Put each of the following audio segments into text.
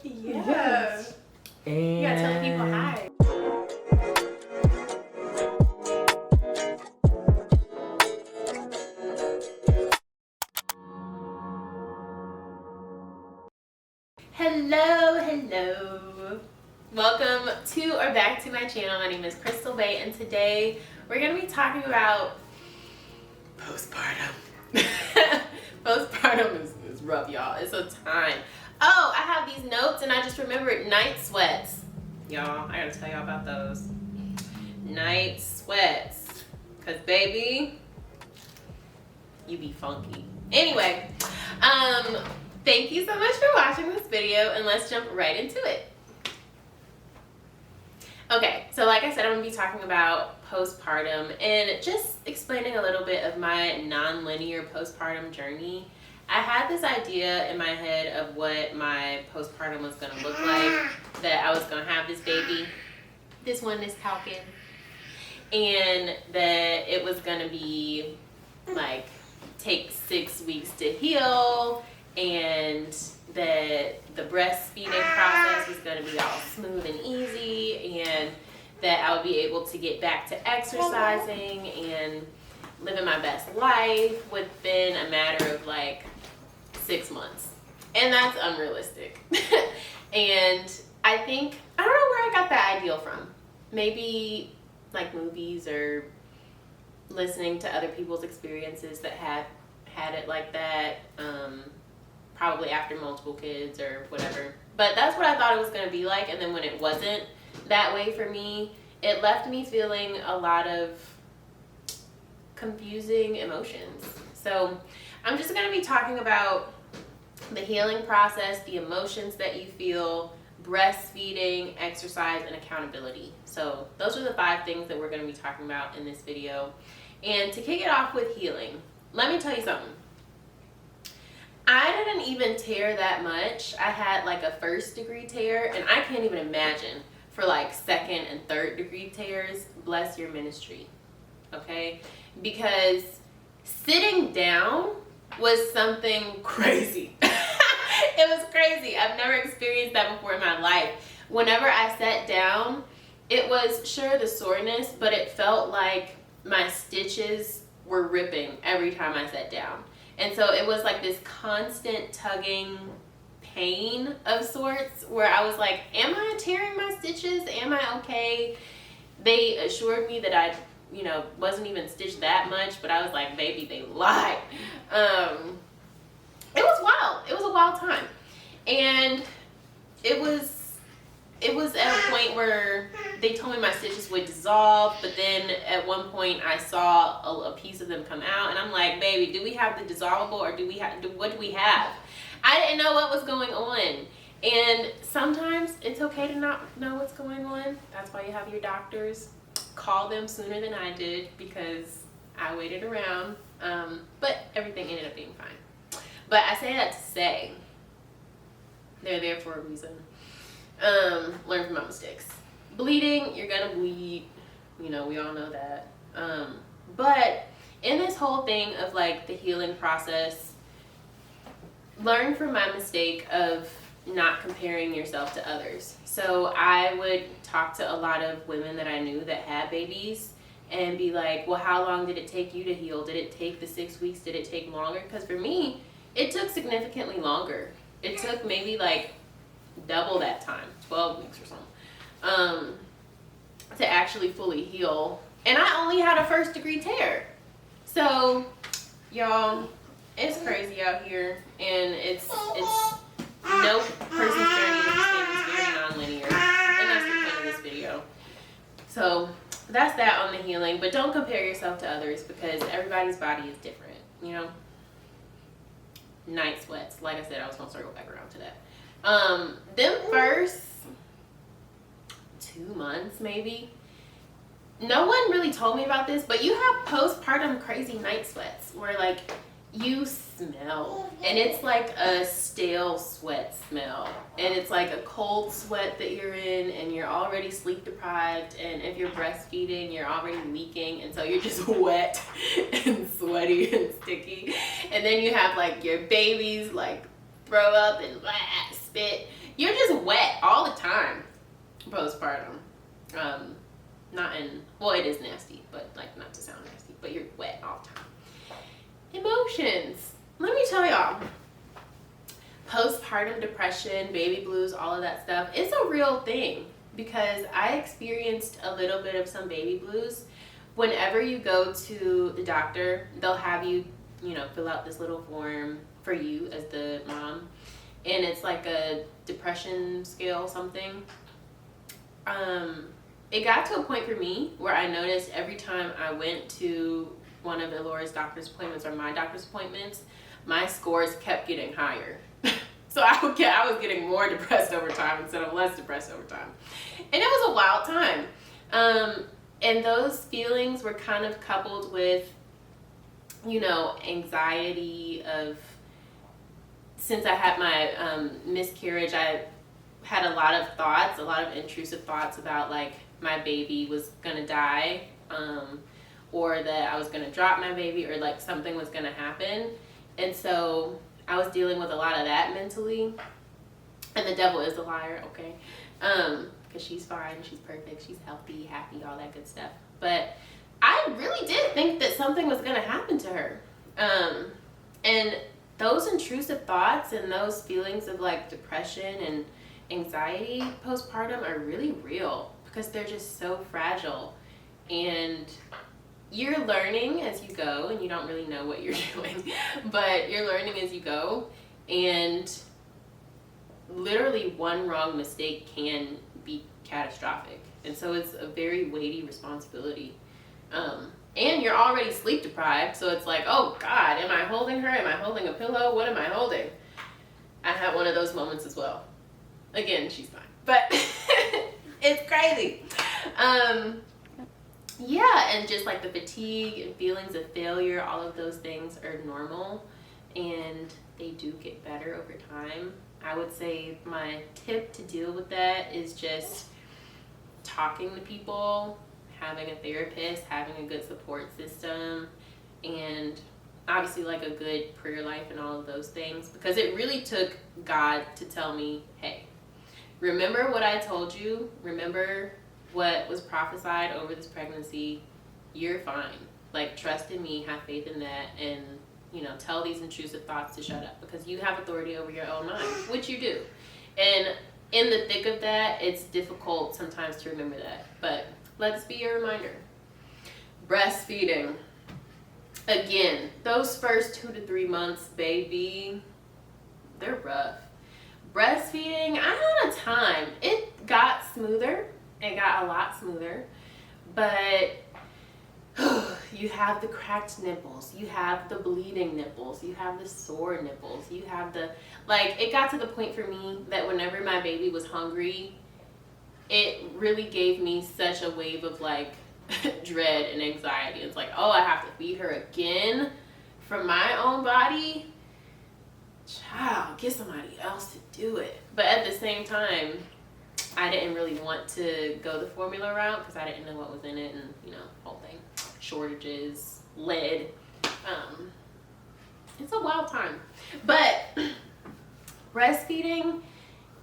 Yeah. Yes. And You gotta tell people hi. Hello. Welcome to or back to my channel. My name is Krystal Bay, and today we're gonna be talking about postpartum. Postpartum is rough, y'all. It's a time. Oh, I have these notes and I just remembered night sweats. Y'all, I gotta tell y'all about those. Night sweats. Cause baby, you be funky. Anyway, thank you so much for watching this video, and let's jump right into it. Okay, so like I said, I'm gonna be talking about postpartum and just explaining a little bit of my non-linear postpartum journey. I had this idea in my head of what my postpartum was gonna look like, that I was gonna have this baby, this one, this Falcon, and that it was gonna be like take 6 weeks to heal, and that the breastfeeding process was going to be all smooth and easy, and that I would be able to get back to exercising and living my best life within a matter of like 6 months. And that's unrealistic. And I think, I don't know where I got that ideal from. Maybe like movies or listening to other people's experiences that had it like that. Probably after multiple kids or whatever. But that's what I thought it was going to be like. And then when it wasn't that way for me, it left me feeling a lot of confusing emotions. So I'm just going to be talking about the healing process, the emotions that you feel, breastfeeding, exercise, and accountability. So those are the 5 things that we're going to be talking about in this video. And to kick it off with healing, let me tell you something. I didn't even tear that much. I had like a 1st degree tear, and I can't even imagine for like 2nd and 3rd degree tears. Bless your ministry, okay? Because sitting down was something crazy. It was crazy. I've never experienced that before in my life. Whenever I sat down, it was sure the soreness, but it felt like my stitches were ripping every time I sat down. And so it was like this constant tugging pain of sorts where I was like, am I tearing my stitches? Am I okay? They assured me that I, wasn't even stitched that much, but I was like, baby, they lied. It was wild. It was a wild time. And it was at a point where they told me my stitches would dissolve, but then at one point I saw a piece of them come out, and I'm like, baby, do we have the dissolvable, or what do we have? I didn't know what was going on. And sometimes it's okay to not know what's going on. That's why you have your doctors. Call them sooner than I did, because I waited around, but everything ended up being fine. But I say that to say they're there for a reason. Learn from my mistakes. Bleeding, you're gonna bleed, we all know that. But in this whole thing of like the healing process, learn from my mistake of not comparing yourself to others. So I would talk to a lot of women that I knew that had babies and be like, well, how long did it take you to heal? Did it take the 6 weeks? Did it take longer? Because for me, it took significantly longer. It took maybe like double that time, 12 weeks or something, to actually fully heal. And I only had a 1st degree tear. So y'all, it's crazy out here, and it's no person's journey is the same. It's very non-linear, and that's the point of this video. So that's that on the healing. But don't compare yourself to others, because everybody's body is different, Night sweats, like I said, I was gonna circle back around to that. Them first 2 months maybe, no one really told me about this, but you have postpartum crazy night sweats where like you smell, and it's like a stale sweat smell, and it's like a cold sweat that you're in, and you're already sleep deprived, and if you're breastfeeding, you're already leaking, and so you're just wet and sweaty and sticky. And then you have like your babies like throw up and spit, you're just wet all the time postpartum. Not in, well, it is nasty, but like not to sound nasty, but you're wet all the time. Emotions. Let me tell y'all, postpartum depression, baby blues, all of that stuff, it's a real thing, because I experienced a little bit of some baby blues. Whenever you go to the doctor, they'll have you, you know, fill out this little form for you as the mom, and it's like a depression scale something. It got to a point for me where I noticed every time I went to one of Laura's doctor's appointments or my doctor's appointments, my scores kept getting higher. So I was getting more depressed over time instead of less depressed over time. And it was a wild time. And those feelings were kind of coupled with, you know, anxiety of, since I had my miscarriage, I had a lot of thoughts, a lot of intrusive thoughts about like my baby was gonna die, or that I was gonna drop my baby, or like something was gonna happen. And so I was dealing with a lot of that mentally. And the devil is a liar, okay? Because she's fine, she's perfect, she's healthy, happy, all that good stuff. But I really did think that something was gonna happen to her. And those intrusive thoughts and those feelings of like depression and anxiety postpartum are really real, because they're just so fragile, and you're learning as you go, and you don't really know what you're doing, but you're learning as you go, and literally one wrong mistake can be catastrophic. And so it's a very weighty responsibility. And you're already sleep deprived, so it's like, oh God, am I holding her? Am I holding a pillow? What am I holding? I had one of those moments as well. Again, she's fine, but it's crazy. Yeah, and just like the fatigue and feelings of failure, all of those things are normal, and they do get better over time. I would say my tip to deal with that is just talking to people, having a therapist, having a good support system, and obviously like a good prayer life and all of those things, because it really took God to tell me, hey, remember what I told you, remember what was prophesied over this pregnancy, you're fine. Like, trust in me, have faith in that, and, you know, tell these intrusive thoughts to shut up, because you have authority over your own mind, which you do. And in the thick of that, it's difficult sometimes to remember that, but let's be a reminder. Breastfeeding. Again, those first 2 to 3 months, baby, they're rough. Breastfeeding, I had a time. It got smoother. It got a lot smoother. But you have the cracked nipples. You have the bleeding nipples. You have the sore nipples. You have the, like, it got to the point for me that whenever my baby was hungry, it really gave me such a wave of, like, dread and anxiety. It's like, oh, I have to feed her again from my own body? Child, get somebody else to do it. But at the same time, I didn't really want to go the formula route, because I didn't know what was in it, and, you know, whole thing. Shortages, lead. It's a wild time. But breastfeeding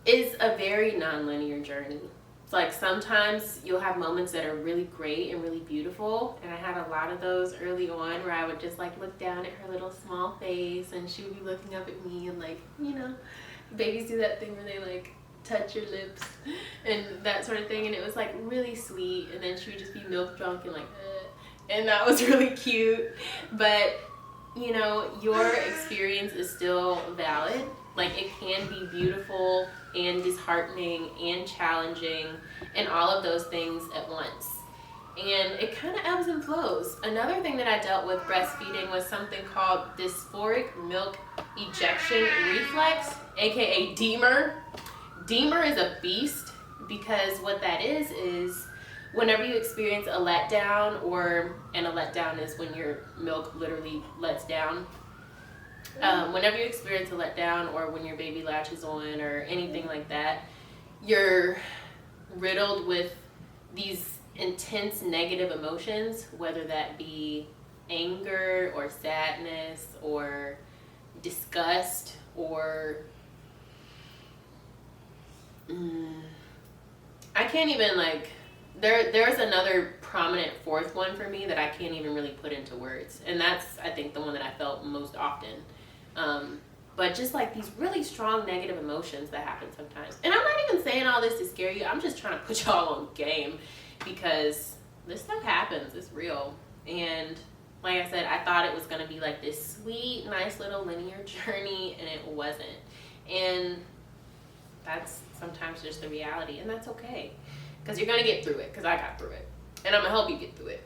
is a very nonlinear journey. It's like sometimes you'll have moments that are really great and really beautiful, and I had a lot of those early on where I would just like look down at her little small face, and she would be looking up at me, and like, you know, babies do that thing where they like touch your lips and that sort of thing, and it was like really sweet. And then she would just be milk drunk and like and that was really cute. But you know, your experience is still valid. Like, it can be beautiful and disheartening and challenging and all of those things at once, and it kind of ebbs and flows. Another thing that I dealt with breastfeeding was something called dysphoric milk ejection reflex, aka DIMER. DIMER is a beast, because what that is whenever you experience a letdown, and a letdown is when your milk literally lets down. Whenever you experience a letdown, or when your baby latches on, or anything like that, you're riddled with these intense negative emotions, whether that be anger or sadness or disgust or I can't even, like, there's another prominent fourth one for me that I can't even really put into words. And that's, I think, the one that I felt most often. But just like these really strong negative emotions that happen sometimes. And I'm not even saying all this to scare you. I'm just trying to put y'all on game because this stuff happens. It's real. And like I said, I thought it was going to be like this sweet, nice little linear journey, and it wasn't. And that's sometimes just the reality, and that's okay. Because you're going to get through it, because I got through it. And I'm going to help you get through it.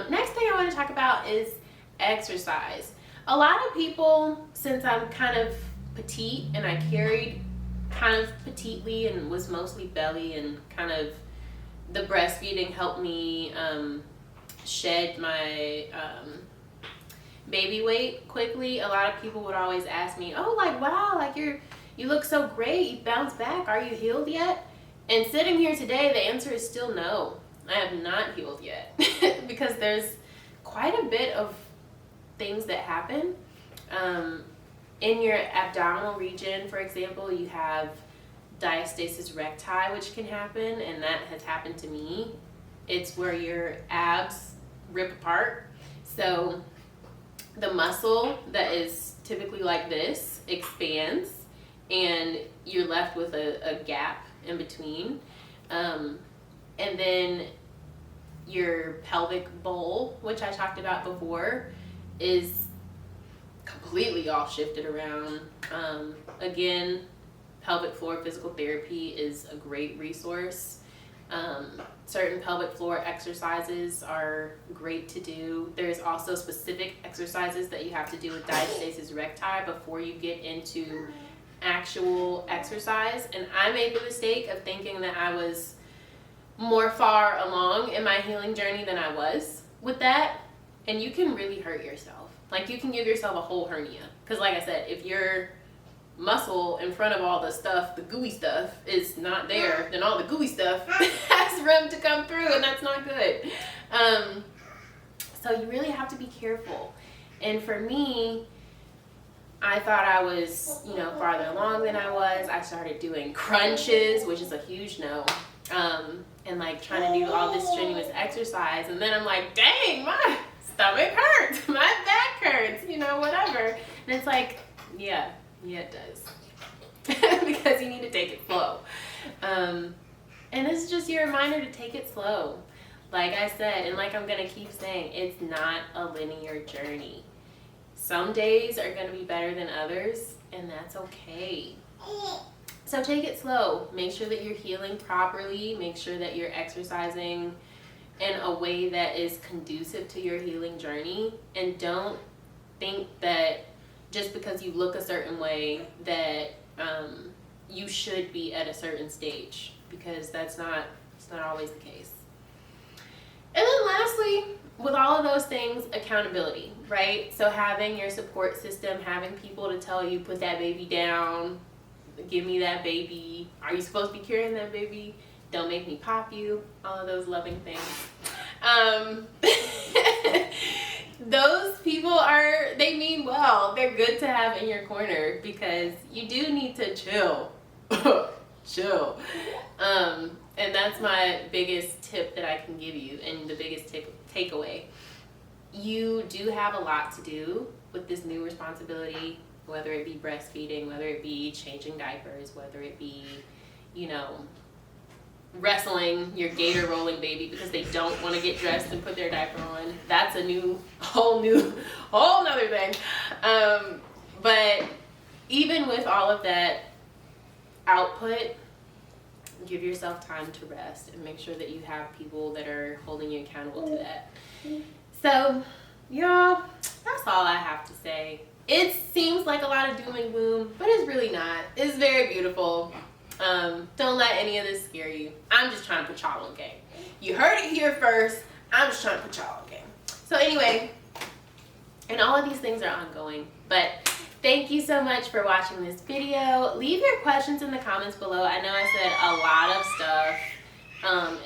Next thing I want to talk about is exercise. A lot of people, since I'm kind of petite and I carried kind of petitely and was mostly belly, and kind of the breastfeeding helped me shed my baby weight quickly. A lot of people would always ask me, oh, like, wow, like you look so great, you bounced back, are you healed yet? And sitting here today, the answer is still no. I have not healed yet because there's quite a bit of things that happen. In your abdominal region, for example, you have diastasis recti, which can happen, and that has happened to me. It's where your abs rip apart. So the muscle that is typically like this expands, and you're left with a gap in between. And then your pelvic bowl, which I talked about before, is completely all shifted around. Again, pelvic floor physical therapy is a great resource. Certain pelvic floor exercises are great to do. There's also specific exercises that you have to do with diastasis recti before you get into actual exercise. And I made the mistake of thinking that I was more far along in my healing journey than I was with that. And you can really hurt yourself. Like, you can give yourself a whole hernia. Because like I said, if your muscle in front of all the stuff, the gooey stuff, is not there, then all the gooey stuff has room to come through, and that's not good. So you really have to be careful. And for me, I thought I was, farther along than I was. I started doing crunches, which is a huge no. And like trying to do all this strenuous exercise. And then I'm like, dang, my stomach hurts, my back hurts, whatever. And it's like, yeah, it does. Because you need to take it slow. And this is just your reminder to take it slow. Like I said, and like I'm going to keep saying, it's not a linear journey. Some days are going to be better than others, and that's okay. So take it slow. Make sure that you're healing properly. Make sure that you're exercising in a way that is conducive to your healing journey. And don't think that just because you look a certain way that you should be at a certain stage, because it's not always the case. And then lastly, with all of those things, accountability, right? So having your support system, having people to tell you, put that baby down, give me that baby, are you supposed to be carrying that baby, don't make me pop you, all of those loving things. Those people they mean well. They're good to have in your corner, because you do need to chill. Chill. And that's my biggest tip that I can give you, and the biggest takeaway. You do have a lot to do with this new responsibility, whether it be breastfeeding, whether it be changing diapers, whether it be, wrestling your gator rolling baby because they don't want to get dressed and put their diaper on. That's a whole nother thing. But even with all of that output, give yourself time to rest and make sure that you have people that are holding you accountable to that. So, y'all, that's all I have to say. It seems like a lot of doom and gloom, but it's really not. It's very beautiful. Don't let any of this scare you. I'm just trying to put y'all on game. You heard it here first. I'm just trying to put y'all on game. So anyway, and all of these things are ongoing, but thank you so much for watching this video. Leave your questions in the comments below. I know I said a lot of stuff.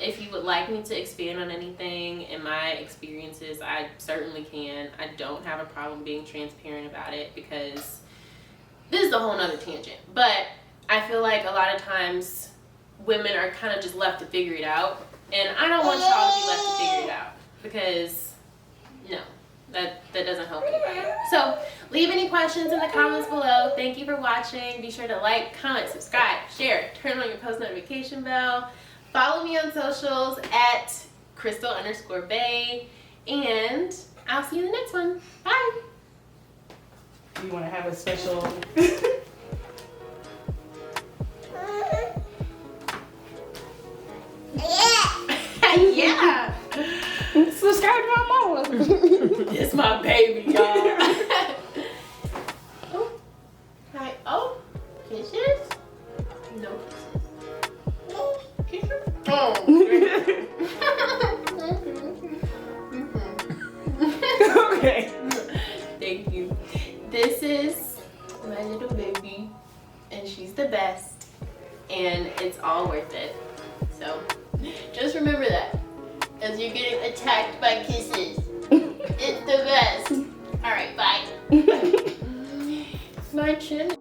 If you would like me to expand on anything in my experiences, I certainly can. I don't have a problem being transparent about it, because this is a whole nother tangent. But I feel like a lot of times women are kind of just left to figure it out. And I don't want y'all to be left to figure it out, because no, that doesn't help anybody. So leave any questions in the comments below. Thank you for watching. Be sure to like, comment, subscribe, share, turn on your post notification bell. Follow me on socials at Krystal_Bay. And I'll see you in the next one. Bye. You want to have a special... Yeah. Subscribe to my mama. It's my baby, y'all. Oh. Hi. Oh. Kisses? No kisses. Kisses? Oh. Okay. Thank you. This is my little baby, and she's the best, and it's all worth it. So just remember that as you're getting attacked by kisses. It's the best. All right, bye. My chin.